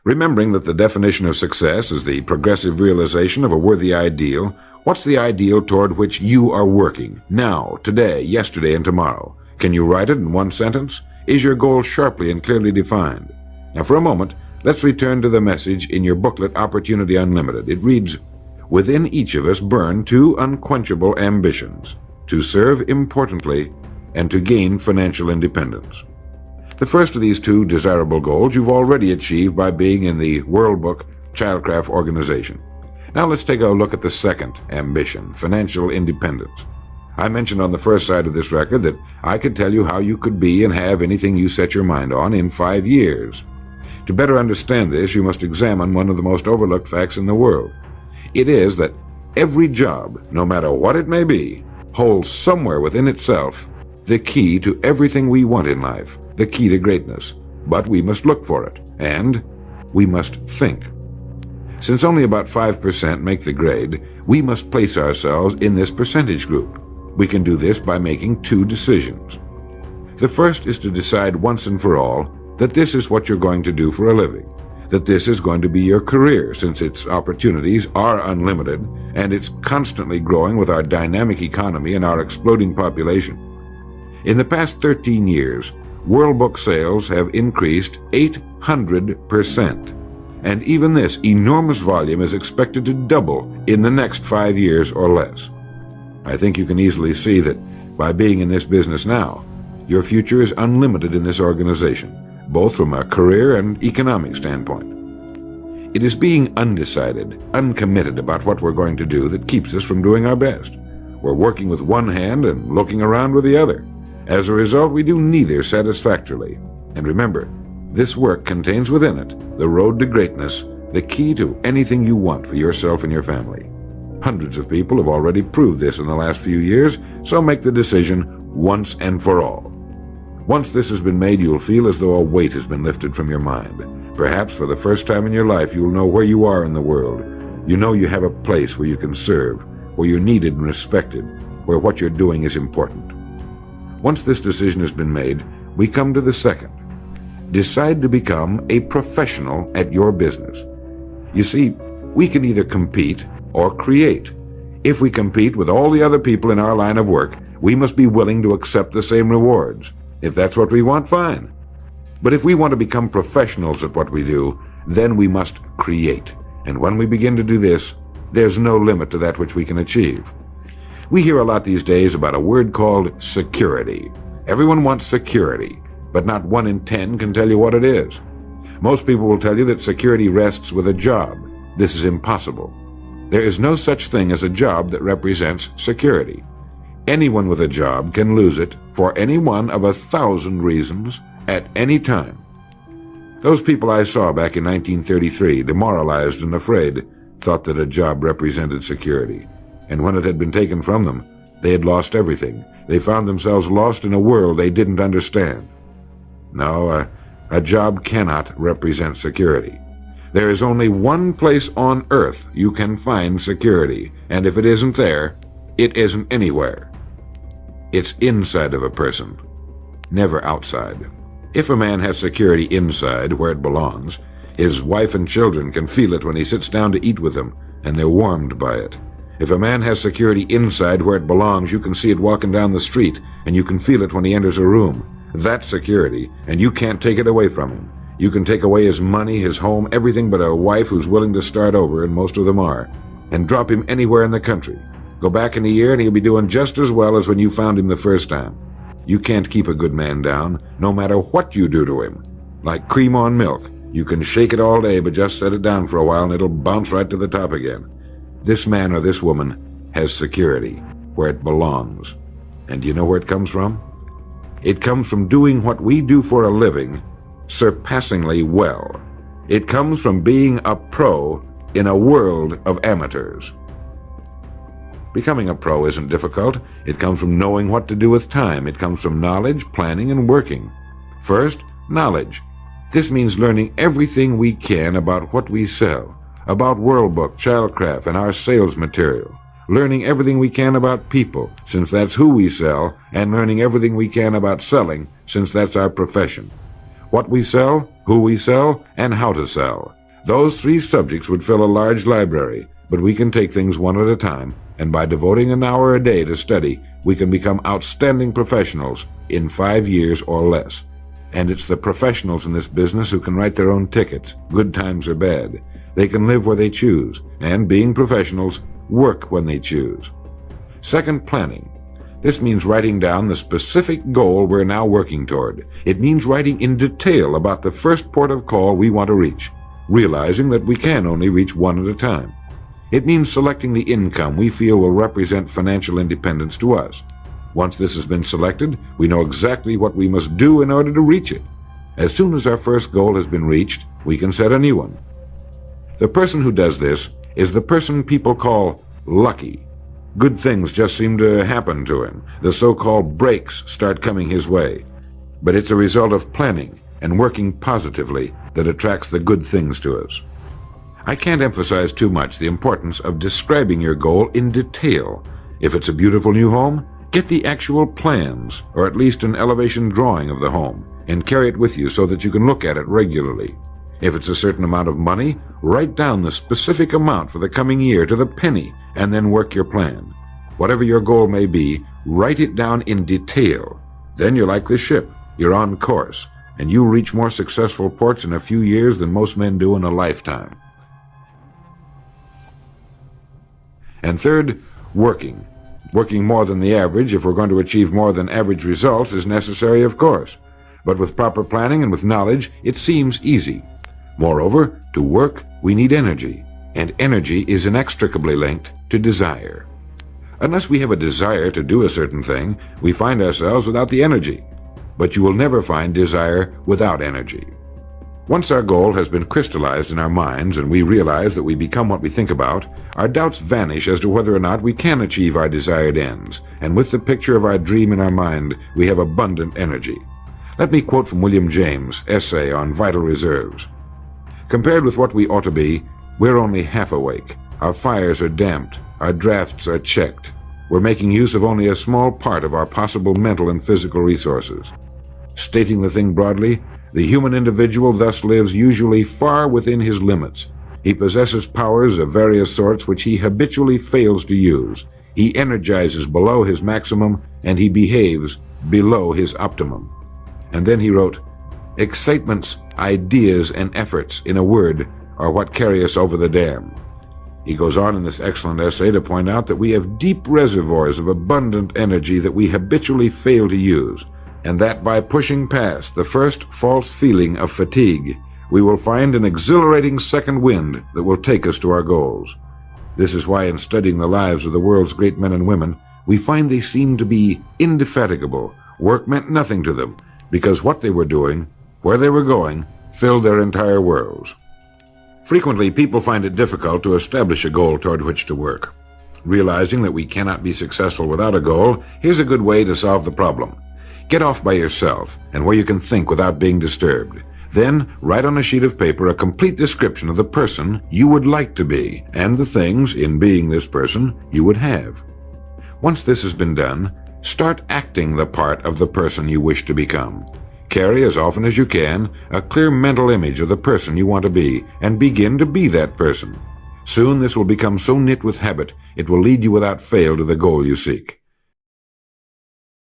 Remembering that the definition of success is the progressive realization of a worthy ideal, what's the ideal toward which you are working, now, today, yesterday, and tomorrow? Can you write it in one sentence? Is your goal sharply and clearly defined? Now, for a moment, let's return to the message in your booklet, Opportunity Unlimited. It reads, "Within each of us burn two unquenchable ambitions, to serve importantly and to gain financial independence." The first of these two desirable goals you've already achieved by being in the World Book Childcraft organization. Now let's take a look at the second ambition, financial independence. I mentioned on the first side of this record that I could tell you how you could be and have anything you set your mind on in 5 years. To better understand this, you must examine one of the most overlooked facts in the world. It is that every job, no matter what it may be, holds somewhere within itself the key to everything we want in life, the key to greatness. But we must look for it, and we must think. Since only about 5% make the grade, we must place ourselves in this percentage group. We can do this by making two decisions. The first is to decide once and for all that this is what you're going to do for a living, that this is going to be your career, since its opportunities are unlimited and it's constantly growing with our dynamic economy and our exploding population. In the past 13 years, World Book sales have increased 800%, and even this enormous volume is expected to double in the next 5 years or less. I think you can easily see that by being in this business now, your future is unlimited in this organization, both from a career and economic standpoint. It is being undecided, uncommitted about what we're going to do that keeps us from doing our best. We're working with one hand and looking around with the other. As a result, we do neither satisfactorily. And remember, this work contains within it the road to greatness, the key to anything you want for yourself and your family. Hundreds of people have already proved this in the last few years, so make the decision once and for all. Once this has been made, you'll feel as though a weight has been lifted from your mind. Perhaps for the first time in your life, you'll know where you are in the world. You know you have a place where you can serve, where you're needed and respected, where what you're doing is important. Once this decision has been made, we come to the second. Decide to become a professional at your business. You see, we can either compete or create. If we compete with all the other people in our line of work, we must be willing to accept the same rewards. If that's what we want, fine. But if we want to become professionals at what we do, then we must create. And when we begin to do this, there's no limit to that which we can achieve. We hear a lot these days about a word called security. Everyone wants security, but not 1 in 10 can tell you what it is. Most people will tell you that security rests with a job. This is impossible. There is no such thing as a job that represents security. Anyone with a job can lose it for any one of 1,000 reasons at any time. Those people I saw back in 1933, demoralized and afraid, thought that a job represented security. And when it had been taken from them, they had lost everything. They found themselves lost in a world they didn't understand. No, a job cannot represent security. There is only one place on earth you can find security, and if it isn't there, it isn't anywhere. It's inside of a person, never outside. If a man has security inside, where it belongs, his wife and children can feel it when he sits down to eat with them, and they're warmed by it. If a man has security inside where it belongs, you can see it walking down the street, and you can feel it when he enters a room. That's security, and you can't take it away from him. You can take away his money, his home, everything but a wife who's willing to start over, and most of them are, and drop him anywhere in the country. Go back in a year and he'll be doing just as well as when you found him the first time. You can't keep a good man down, no matter what you do to him. Like cream on milk. You can shake it all day, but just set it down for a while and it'll bounce right to the top again. This man or this woman has security, where it belongs. And do you know where it comes from? It comes from doing what we do for a living surpassingly well. It comes from being a pro in a world of amateurs. Becoming a pro isn't difficult. It comes from knowing what to do with time. It comes from knowledge, planning, and working. First, knowledge. This means learning everything we can about what we sell, about World Book, Childcraft, and our sales material. Learning everything we can about people, since that's who we sell, and learning everything we can about selling, since that's our profession. what we sell, who we sell, and how to sell. Those 3 subjects would fill a large library, but we can take things one at a time, and by devoting an hour a day to study, we can become outstanding professionals in 5 years or less. And it's the professionals in this business who can write their own tickets, good times or bad. They can live where they choose, and being professionals, work when they choose. Second, planning. This means writing down the specific goal we're now working toward. It means writing in detail about the first port of call we want to reach, realizing that we can only reach one at a time. It means selecting the income we feel will represent financial independence to us. Once this has been selected, we know exactly what we must do in order to reach it. As soon as our first goal has been reached, we can set a new one. The person who does this is the person people call lucky. Good things just seem to happen to him. The so-called breaks start coming his way. But it's a result of planning and working positively that attracts the good things to us. I can't emphasize too much the importance of describing your goal in detail. If it's a beautiful new home, get the actual plans, or at least an elevation drawing of the home, and carry it with you so that you can look at it regularly. If it's a certain amount of money, write down the specific amount for the coming year to the penny, and then work your plan. Whatever your goal may be, write it down in detail. Then you're like this ship. You're on course, and you'll reach more successful ports in a few years than most men do in a lifetime. And third, working. Working more than the average, if we're going to achieve more than average results, is necessary, of course. But with proper planning and with knowledge, it seems easy. Moreover, to work, we need energy, and energy is inextricably linked to desire. Unless we have a desire to do a certain thing, we find ourselves without the energy. But you will never find desire without energy. Once our goal has been crystallized in our minds and we realize that we become what we think about, our doubts vanish as to whether or not we can achieve our desired ends, and with the picture of our dream in our mind, we have abundant energy. Let me quote from William James' essay on vital reserves. Compared with what we ought to be, we're only half awake. Our fires are damped. Our drafts are checked. We're making use of only a small part of our possible mental and physical resources. Stating the thing broadly, the human individual thus lives usually far within his limits. He possesses powers of various sorts which he habitually fails to use. He energizes below his maximum, and he behaves below his optimum. And then he wrote, "Excitements, ideas, and efforts, in a word, are what carry us over the dam." He goes on in this excellent essay to point out that we have deep reservoirs of abundant energy that we habitually fail to use, and that by pushing past the first false feeling of fatigue, we will find an exhilarating second wind that will take us to our goals. This is why in studying the lives of the world's great men and women, we find they seem to be indefatigable. Work meant nothing to them, because what they were doing, where they were going, filled their entire worlds. Frequently, people find it difficult to establish a goal toward which to work. Realizing that we cannot be successful without a goal, here's a good way to solve the problem. Get off by yourself and where you can think without being disturbed. Then write on a sheet of paper a complete description of the person you would like to be and the things, in being this person, you would have. Once this has been done, start acting the part of the person you wish to become. Carry as often as you can a clear mental image of the person you want to be and begin to be that person. Soon this will become so knit with habit it will lead you without fail to the goal you seek.